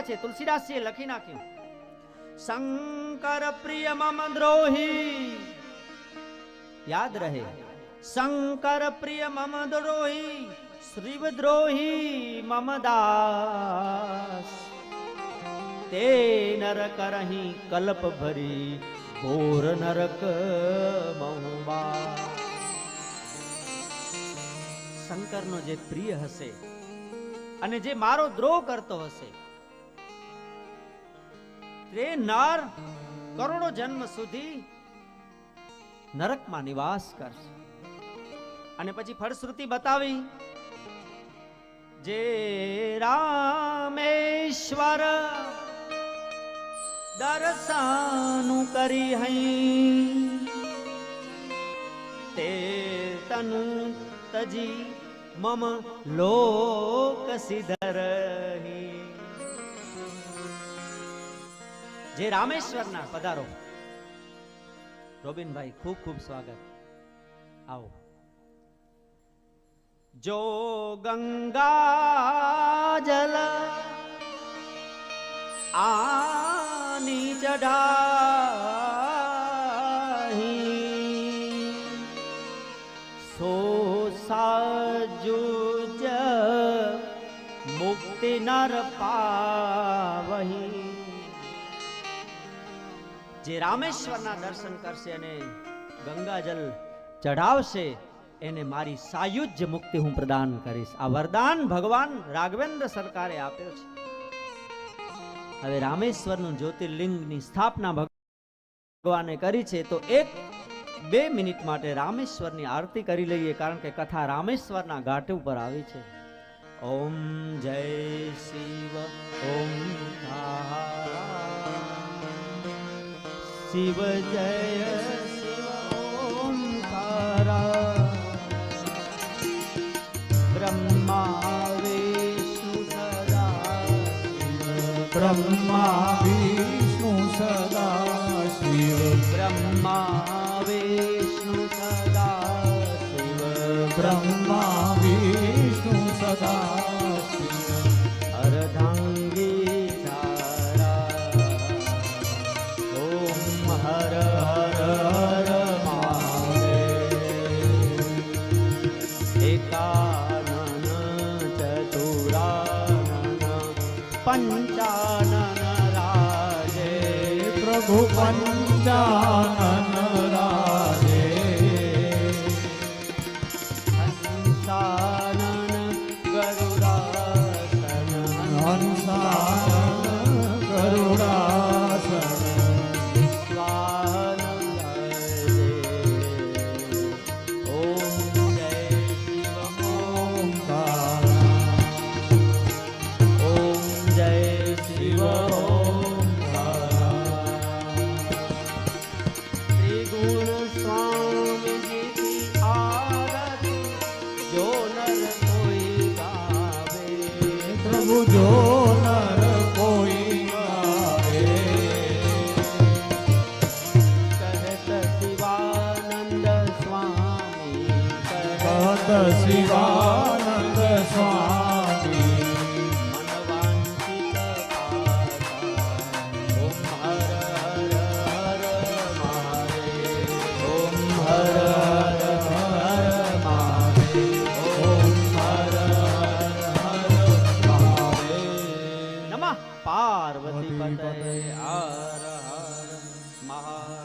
છે, તુલસીદાસજીએ લખી નાખ્યું. શંકર પ્રિય મમ દ્રોહી, યાદ રહે, શંકર પ્રિય મમ દ્રોહી, શ્રીવ દ્રોહી મમ દાસ, તે નર કરહી કલ્પ ભરી ઘોર નરક મહુબા. શંકરનો જે પ્રિય હશે અને જે મારો દ્રોહ કરતો હશે તે નર કરોડો જન્મ સુધી નરકમાં નિવાસ કરશે. અને પછી ફળશ્રુતિ બતાવી, જે રામેશ્વર દર્શનું કરી હૈ, તે તનુ તજી મમ લોક સિધરહી. જે રામેશ્વરના પધારો. રોબિનભાઈ ખૂબ ખૂબ સ્વાગત. આવો. જો ગંગા જલ આની ચઢાહી, સો સાજુજ મુક્તિ નર પાવહી. જે રામેશ્વરના દર્શન કરશે અને ગંગાજલ ચઢાવશે એને મારી સાયુજ્ય મુક્તિ હું પ્રદાન કરીશ. આ વરદાન ભગવાન રાઘવેન્દ્ર સરકારે આપ્યો છે. હવે રામેશ્વરનું જ્યોતિર્લિંગની સ્થાપના ભગવાને કરી છે, તો 1-2 મિનિટ માટે રામેશ્વરની આરતી કરી લઈએ, કારણ કે કથા રામેશ્વરના ઘાટ ઉપર આવી છે. ઓમ જય શિવ ઓમ શિવ જય શિવ ઓમકારા, બ્રહ્મા વિષ્ણુ સદા બ્રહ્મા વિષ્ણુ સદા શિવ, બ્રહ્મા વિષ્ણુ સદા શિવ, બ્રહ્મા વિષ્ણુ સદા શિવ. અર્ધાંગી ધારા ઓમ હર હર હર મહાદેવ. એકાનન ચતુરાનન પંચાનન રાજે, પ્રભુ પંચાનન રાજે, હંસાનન ગરુડાસન, હંસાનન ગરુડાસન, સ્વાનંદ ઓમ જય શિવ ઓમકારા, ઓમ જય શિવ ઓમકારા. ત્રિગુણ સ્વામીજી કી આરતી જો નર કોઈ ગાવે, પ્રભુ જો નર કોઈ ગાવે, કહત શિવાનંદ સ્વામી, કહત શિવાનંદ સ્વામી, મનવાંચિત આશા. ઓમ હર હર હર મહાદેવ, ઓમ હર હર હર મહાદેવ, ઓમ હર હર હર મહાદેવ. નમઃ પાર્વતી પતये હર હર મહાદેવ.